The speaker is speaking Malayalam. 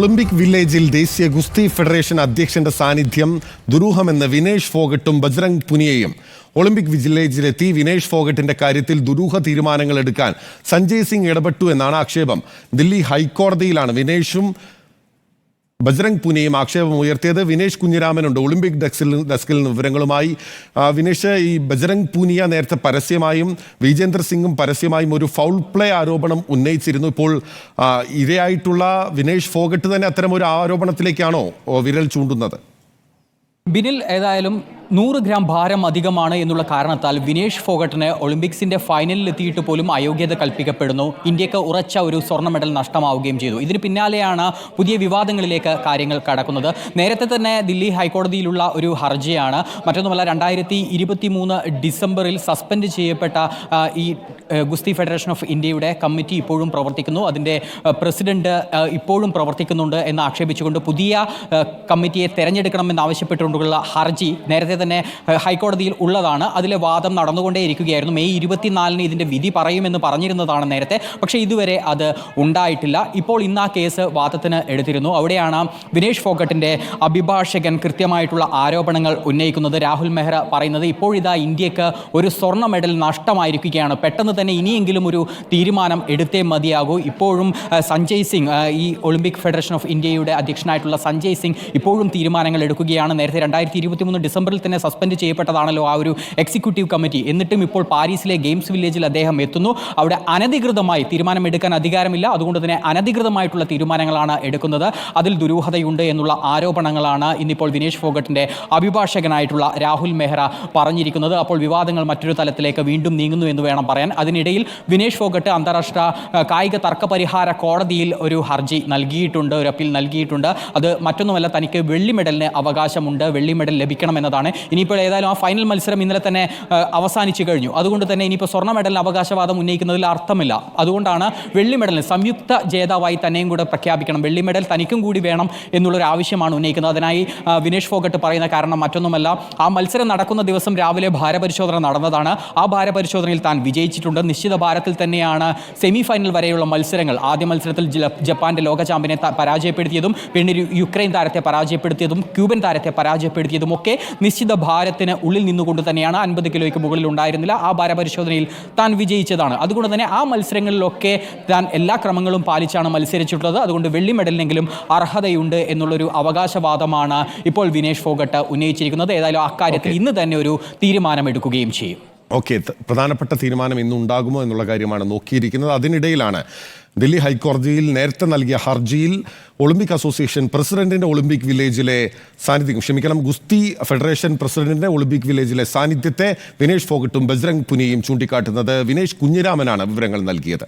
ഒളിമ്പിക് വില്ലേജിൽ ദേശീയ ഗുസ്തി ഫെഡറേഷൻ അധ്യക്ഷന്റെ സാന്നിധ്യം ദുരൂഹമെന്ന് വിനേഷ് ഫോഗട്ടും ബജ്രംഗ് പുനിയയും. ഒളിമ്പിക് വില്ലേജിലെത്തി വിനേഷ് ഫോഗട്ടിന്റെ കാര്യത്തിൽ ദുരൂഹ തീരുമാനങ്ങൾ എടുക്കാൻ സഞ്ജയ് സിംഗ് ഇടപെട്ടു എന്നാണ് ആക്ഷേപം. ദില്ലി ഹൈക്കോടതിയിലാണ് വിനേഷും ബജ്രംഗ് പുനിയയും ആക്ഷേപം ഉയർത്തിയത്. വിനേഷ് കുഞ്ഞിരാമനുണ്ട് ഒളിമ്പിക് ഡെസ്കിൽ വിവരങ്ങളുമായി. വിനേഷ്, ഈ ബജ്രംഗ് പുനിയ നേരത്തെ പരസ്യമായും വിജേന്ദർ സിംഗും പരസ്യമായും ഒരു ഫൗൾ പ്ലേ ആരോപണം ഉന്നയിച്ചിരുന്നു. ഇപ്പോൾ ഇരയായിട്ടുള്ള വിനേഷ് ഫോഗട്ട് തന്നെ അത്തരം ഒരു ആരോപണത്തിലേക്കാണോ വിരൽ ചൂണ്ടുന്നത്? ബിനിൽ, ഏതായാലും 100 ഗ്രാം ഭാരം അധികമാണ് എന്നുള്ള കാരണത്താൽ വിനേഷ് ഫോഗട്ടിന് ഒളിമ്പിക്സിന്റെ ഫൈനലിൽ എത്തിയിട്ട് പോലും അയോഗ്യത കൽപ്പിക്കപ്പെടുന്നു. ഇന്ത്യക്ക് ഉറച്ച ഒരു സ്വർണ്ണ മെഡൽ നഷ്ടമാവുകയും ചെയ്തു. ഇതിന് പിന്നാലെയാണ് പുതിയ വിവാദങ്ങളിലേക്ക് കാര്യങ്ങൾ കടക്കുന്നത്. നേരത്തെ തന്നെ ദില്ലി ഹൈക്കോടതിയിലുള്ള ഒരു ഹർജിയാണ്. മറ്റൊന്നുമല്ല, 2023 ഡിസംബറിൽ സസ്പെൻഡ് ചെയ്യപ്പെട്ട ഈ ഗുസ്തി ഫെഡറേഷൻ ഓഫ് ഇന്ത്യയുടെ കമ്മിറ്റി ഇപ്പോഴും പ്രവർത്തിക്കുന്നു. അതിൻ്റെ പ്രസിഡന്റ് ഇപ്പോഴും പ്രവർത്തിക്കുന്നുണ്ട് എന്ന് ആക്ഷേപിച്ചുകൊണ്ട് പുതിയ കമ്മിറ്റിയെ തെരഞ്ഞെടുക്കണമെന്ന് ആവശ്യപ്പെട്ടുകൊണ്ടുള്ള ഹർജി നേരത്തെ തന്നെ ഹൈക്കോടതിയിൽ ഉള്ളതാണ്. അതിലെ വാദം നടന്നുകൊണ്ടേയിരിക്കുകയായിരുന്നു. മെയ് 24 ഇതിൻ്റെ വിധി പറയുമെന്ന് പറഞ്ഞിരുന്നതാണ് നേരത്തെ. പക്ഷേ ഇതുവരെ അത് ഉണ്ടായിട്ടില്ല. ഇപ്പോൾ ഇന്ന് ആ കേസ് വാദത്തിന് എടുത്തിരുന്നു. അവിടെയാണ് വിനേഷ് ഫോഗട്ടിൻ്റെ അഭിഭാഷകൻ കൃത്യമായിട്ടുള്ള ആരോപണങ്ങൾ ഉന്നയിക്കുന്നത്. രാഹുൽ മെഹ്റ പറയുന്നത് ഇപ്പോഴിതാ ഇന്ത്യക്ക് ഒരു സ്വർണ്ണ മെഡൽ നഷ്ടമായിരിക്കുകയാണ്. പെട്ടെന്ന് തന്നെ ഇനിയെങ്കിലും ഒരു തീരുമാനം എടുത്തേ മതിയാകൂ. ഇപ്പോഴും സഞ്ജയ് സിംഗ്, ഈ ഒളിമ്പിക് ഫെഡറേഷൻ ഓഫ് ഇന്ത്യയുടെ അധ്യക്ഷനായിട്ടുള്ള സഞ്ജയ് സിംഗ് ഇപ്പോഴും തീരുമാനങ്ങൾ എടുക്കുകയാണ്. നേരത്തെ 2023 ഡിസംബറിൽ തന്നെ സസ്പെൻഡ് ചെയ്യപ്പെട്ടതാണല്ലോ ആ ഒരു എക്സിക്യൂട്ടീവ് കമ്മിറ്റി. എന്നിട്ടും ഇപ്പോൾ പാരീസിലെ ഗെയിംസ് വില്ലേജിൽ അദ്ദേഹം എത്തുന്നു. അവിടെ അനധികൃതമായി തീരുമാനമെടുക്കാൻ അധികാരമില്ല. അതുകൊണ്ട് തന്നെ അനധികൃതമായിട്ടുള്ള തീരുമാനങ്ങളാണ് എടുക്കുന്നത്. അതിൽ ദുരൂഹതയുണ്ട് എന്നുള്ള ആരോപണങ്ങളാണ് ഇന്നിപ്പോൾ വിനേഷ് ഫോഗട്ടിൻ്റെ അഭിഭാഷകനായിട്ടുള്ള രാഹുൽ മെഹ്റ പറഞ്ഞിരിക്കുന്നത്. അപ്പോൾ വിവാദങ്ങൾ മറ്റൊരു തലത്തിലേക്ക് വീണ്ടും നീങ്ങുന്നു എന്ന് വേണം പറയാൻ. അതിനിടയിൽ വിനേഷ് ഫോഗട്ട് അന്താരാഷ്ട്ര കായിക തർക്ക പരിഹാര കോടതിയിൽ ഒരു ഹർജി നൽകിയിട്ടുണ്ട്, ഒരു അപ്പീൽ നൽകിയിട്ടുണ്ട്. അത് മറ്റൊന്നുമല്ല, തനിക്ക് വെള്ളി മെഡലിന് അവകാശമുണ്ട്, വെള്ളി മെഡൽ ലഭിക്കണമെന്നതാണ്. ഇനിയിപ്പോൾ ഏതായാലും ആ ഫൈനൽ മത്സരം ഇന്നലെ തന്നെ അവസാനിച്ചു കഴിഞ്ഞു. അതുകൊണ്ട് തന്നെ ഇനിയിപ്പോൾ സ്വർണ്ണ മെഡലിന് അവകാശവാദം ഉന്നയിക്കുന്നതിൽ അർത്ഥമില്ല. അതുകൊണ്ടാണ് വെള്ളി മെഡലിന് സംയുക്ത ജേതാവായി തന്നെയും കൂടെ പ്രഖ്യാപിക്കണം, വെള്ളി മെഡൽ തനിക്കും കൂടി വേണം എന്നുള്ളൊരു ആവശ്യമാണ് ഉന്നയിക്കുന്നത്. അതിനായി വിനേഷ് ഫോഗട്ട് പറയുന്ന കാരണം മറ്റൊന്നുമല്ല, ആ മത്സരം നടക്കുന്ന ദിവസം രാവിലെ ഭാരപരിശോധന നടന്നതാണ്. ആ ഭാരപരിശോധനയിൽ താൻ വിജയിച്ചിട്ടുണ്ട്. നിശ്ചിത ഭാരത്തിൽ തന്നെയാണ് സെമി ഫൈനൽ വരെയുള്ള മത്സരങ്ങൾ. ആദ്യ മത്സരത്തിൽ ജപ്പാന്റെ ലോക ചാമ്പ്യനെ പരാജയപ്പെടുത്തിയതും പിന്നീട് യുക്രൈൻ താരത്തെ പരാജയപ്പെടുത്തിയതും ക്യൂബൻ താരത്തെ പരാജയപ്പെടുത്തിയതും ഒക്കെ നിശ്ചിത ഭാരത്തിന് ഉള്ളിൽ നിന്നുകൊണ്ട് തന്നെയാണ്. 50 കിലോയ്ക്ക് മുകളിൽ ഉണ്ടായിരുന്നില്ല. ആ ഭാരപരിശോധനയിൽ താൻ വിജയിച്ചതാണ്. അതുകൊണ്ട് തന്നെ ആ മത്സരങ്ങളിലൊക്കെ താൻ എല്ലാ ക്രമങ്ങളും പാലിച്ചാണ് മത്സരിച്ചിട്ടുള്ളത്. അതുകൊണ്ട് വെള്ളി മെഡലിനെങ്കിലും അർഹതയുണ്ട് എന്നുള്ളൊരു അവകാശവാദമാണ് ഇപ്പോൾ വിനേഷ് ഫോഗട്ട് ഉന്നയിച്ചിരിക്കുന്നത്. ഏതായാലും അക്കാര്യത്തിൽ ഇന്ന് തന്നെ ഒരു തീരുമാനമെടുക്കുകയും ചെയ്യും. ഓക്കെ, പ്രധാനപ്പെട്ട തീരുമാനം ഇന്ന് ഉണ്ടാകുമോ എന്നുള്ള കാര്യമാണ് നോക്കിയിരിക്കുന്നത്. അതിനിടയിലാണ് ദില്ലി ഹൈക്കോടതിയിൽ നേരത്തെ നൽകിയ ഹർജിയിൽ ഒളിമ്പിക് അസോസിയേഷൻ പ്രസിഡന്റിന്റെ ഒളിമ്പിക് വില്ലേജിലെ സാന്നിധ്യം, ഗുസ്തി ഫെഡറേഷൻ പ്രസിഡന്റിന്റെ ഒളിമ്പിക് വില്ലേജിലെ സാന്നിധ്യത്തെ വിനേഷ് ഫോഗട്ടും ബജ്രംഗ് പുനിയയും ചൂണ്ടിക്കാട്ടുന്നത്. വിനേഷ് കുഞ്ഞിരാമനാണ് വിവരങ്ങൾ നൽകിയത്.